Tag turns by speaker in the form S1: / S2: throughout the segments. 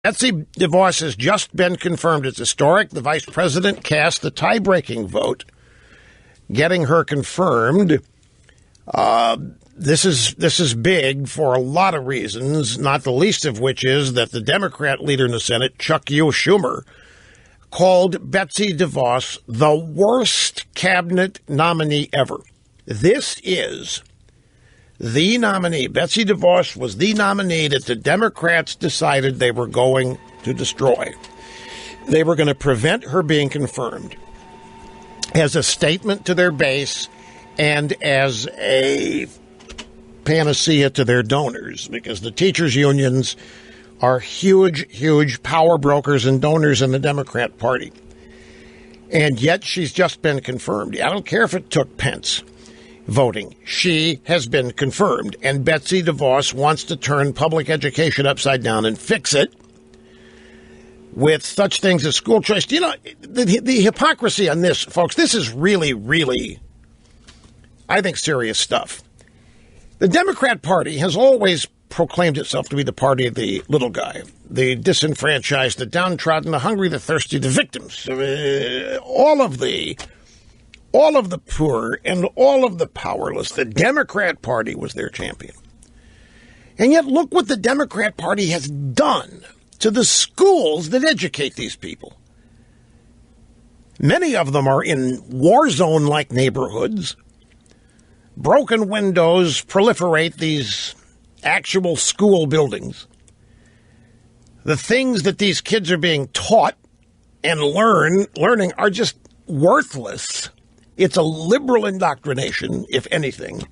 S1: Betsy DeVos has just been confirmed as historic. The vice president cast the tie-breaking vote, getting her confirmed. This is big for a lot of reasons, not the least of which is that the Democrat leader in the Senate, Chuck Schumer, called Betsy DeVos the worst cabinet nominee ever. This is the nominee. Betsy DeVos was the nominee that the Democrats decided they were going to destroy. They were going to prevent her being confirmed as a statement to their base and as a panacea to their donors, because the teachers' unions are huge power brokers and donors in the Democrat Party. And yet she's just been confirmed. I don't care if it took Pence voting. She has been confirmed. And Betsy DeVos wants to turn public education upside down and fix it with such things as school choice. You know, the hypocrisy on this, folks, this is really, I think, serious stuff. The Democrat Party has always proclaimed itself to be the party of the little guy, the disenfranchised, the downtrodden, the hungry, the thirsty, the victims, all of the poor and all of the powerless. The Democrat Party was their champion. And yet look what the Democrat Party has done to the schools that educate these people. Many of them are in war zone-like neighborhoods. Broken windows proliferate these actual school buildings. The things that these kids are being taught and learning are just worthless. It's a liberal indoctrination, if anything.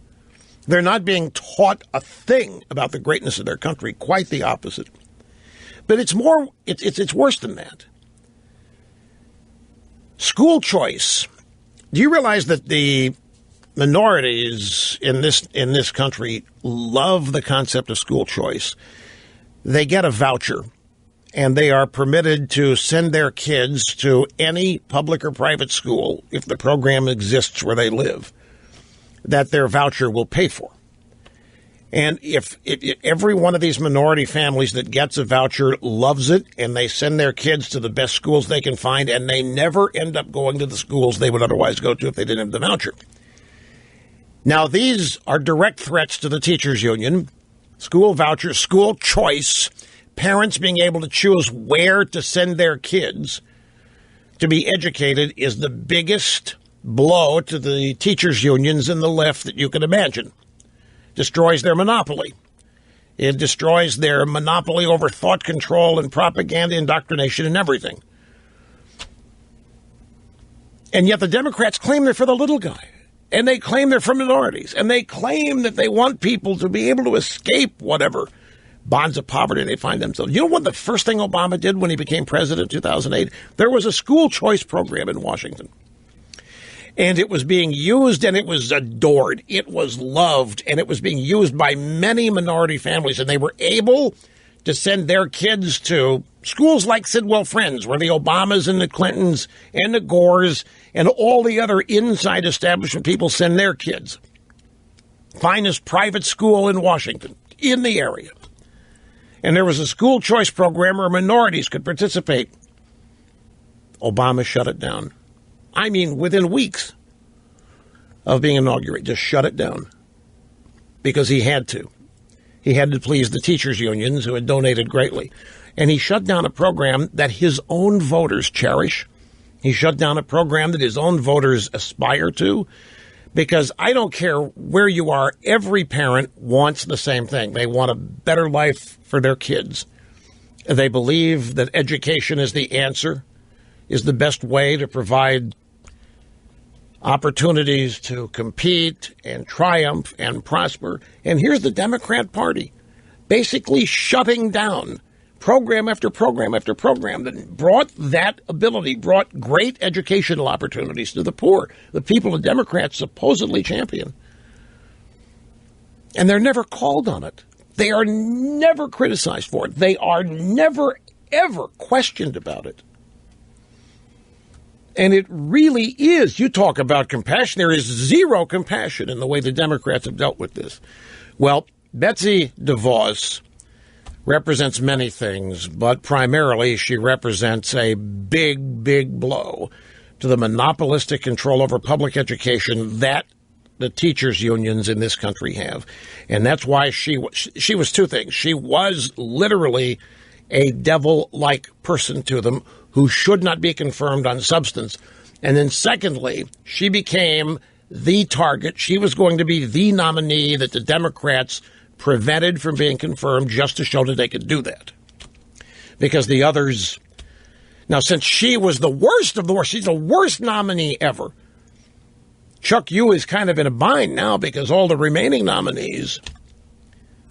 S1: They're not being taught a thing about the greatness of their country, quite the opposite. But it's worse than that. School choice. Do you realize that the minorities in this country love the concept of school choice? They get a voucher, and they are permitted to send their kids to any public or private school, if the program exists where they live, that their voucher will pay for. And if every one of these minority families that gets a voucher loves it, and they send their kids to the best schools they can find, and they never end up going to the schools they would otherwise go to if they didn't have the voucher. Now, these are direct threats to the teachers' union. School vouchers, school choice, parents being able to choose where to send their kids to be educated is the biggest blow to the teachers' unions and the left that you can imagine. Destroys their monopoly. It destroys their monopoly over thought control and propaganda, indoctrination, and everything. And yet the Democrats claim they're for the little guy. And they claim they're for minorities. And they claim that they want people to be able to escape whatever bonds of poverty they find themselves. You know what the first thing Obama did when he became president in 2008? There was a school choice program in Washington. And it was being used, and it was adored. It was loved, and it was being used by many minority families. And they were able to send their kids to schools like Sidwell Friends, where the Obamas and the Clintons and the Gores and all the other inside establishment people send their kids. Finest private school in Washington, in the area. And there was a school choice program where minorities could participate. Obama shut it down. I mean, within weeks of being inaugurated, just shut it down. Because he had to. He had to please the teachers' unions who had donated greatly. And he shut down a program that his own voters cherish. He shut down a program that his own voters aspire to. Because I don't care where you are, every parent wants the same thing. They want a better life for their kids. They believe that education is the answer, is the best way to provide opportunities to compete and triumph and prosper. And here's the Democrat Party basically shutting down program after program after program that brought that ability, brought great educational opportunities to the poor, the people the Democrats supposedly champion. And they're never called on it. They are never criticized for it. They are never, ever questioned about it. And it really is. You talk about compassion. There is zero compassion in the way the Democrats have dealt with this. Well, Betsy DeVos represents many things, but primarily she represents a big, big blow to the monopolistic control over public education that the teachers' unions in this country have. And that's why she was two things. She was literally a devil-like person to them who should not be confirmed on substance. And then secondly, she became the target. She was going to be the nominee that the Democrats prevented from being confirmed just to show that they could do that. Because the others... Now, since she was the worst of the worst, she's the worst nominee ever, Chuck Yu is kind of in a bind now because all the remaining nominees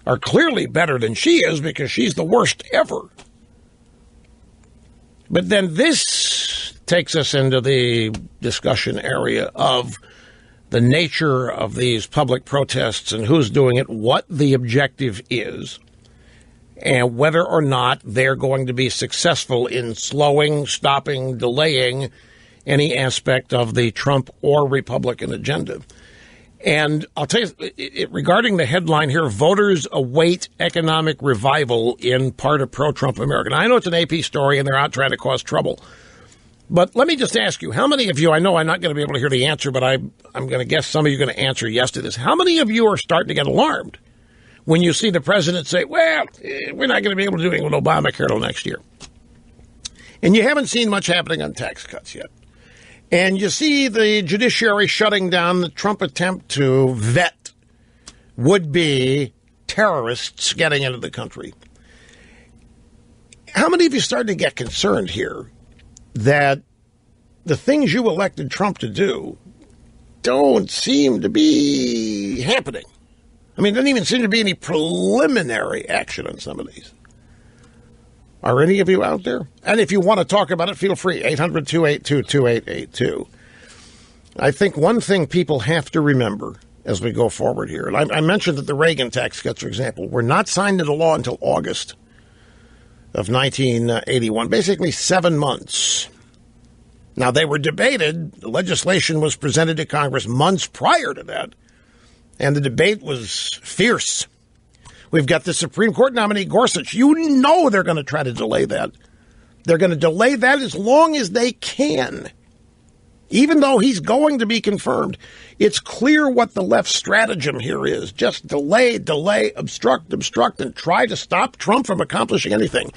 S1: are clearly better than she is because she's the worst ever. But then this takes us into the discussion area of the nature of these public protests and who's doing it, what the objective is, and whether or not they're going to be successful in slowing, stopping, delaying any aspect of the Trump or Republican agenda. And I'll tell you, regarding the headline here, voters await economic revival in part of pro-Trump America. Now, I know it's an AP story and they're out trying to cause trouble. But let me just ask you, how many of you, I know I'm not going to be able to hear the answer, but I'm going to guess some of you are going to answer yes to this. How many of you are starting to get alarmed when you see the president say, well, we're not going to be able to do anything with Obamacare till next year? And you haven't seen much happening on tax cuts yet. And you see the judiciary shutting down the Trump attempt to vet would-be terrorists getting into the country. How many of you started to get concerned here that the things you elected Trump to do don't seem to be happening? I mean, there doesn't even seem to be any preliminary action on some of these. Are any of you out there? And if you want to talk about it, feel free. 800-282-2882. I think one thing people have to remember as we go forward here, and I mentioned that the Reagan tax cuts, for example, were not signed into law until August of 1981, basically 7 months. Now, they were debated. The legislation was presented to Congress months prior to that, and the debate was fierce. We've got the Supreme Court nominee, Gorsuch. You know they're going to try to delay that. They're going to delay that as long as they can. Even though he's going to be confirmed, it's clear what the left stratagem here is. Just delay, obstruct, and try to stop Trump from accomplishing anything.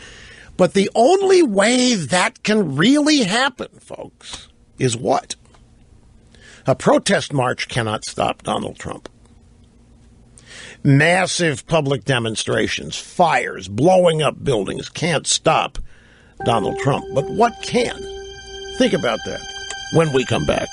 S1: But the only way that can really happen, folks, is what? A protest march cannot stop Donald Trump. Massive public demonstrations, fires, blowing up buildings can't stop Donald Trump. But what can? Think about that when we come back.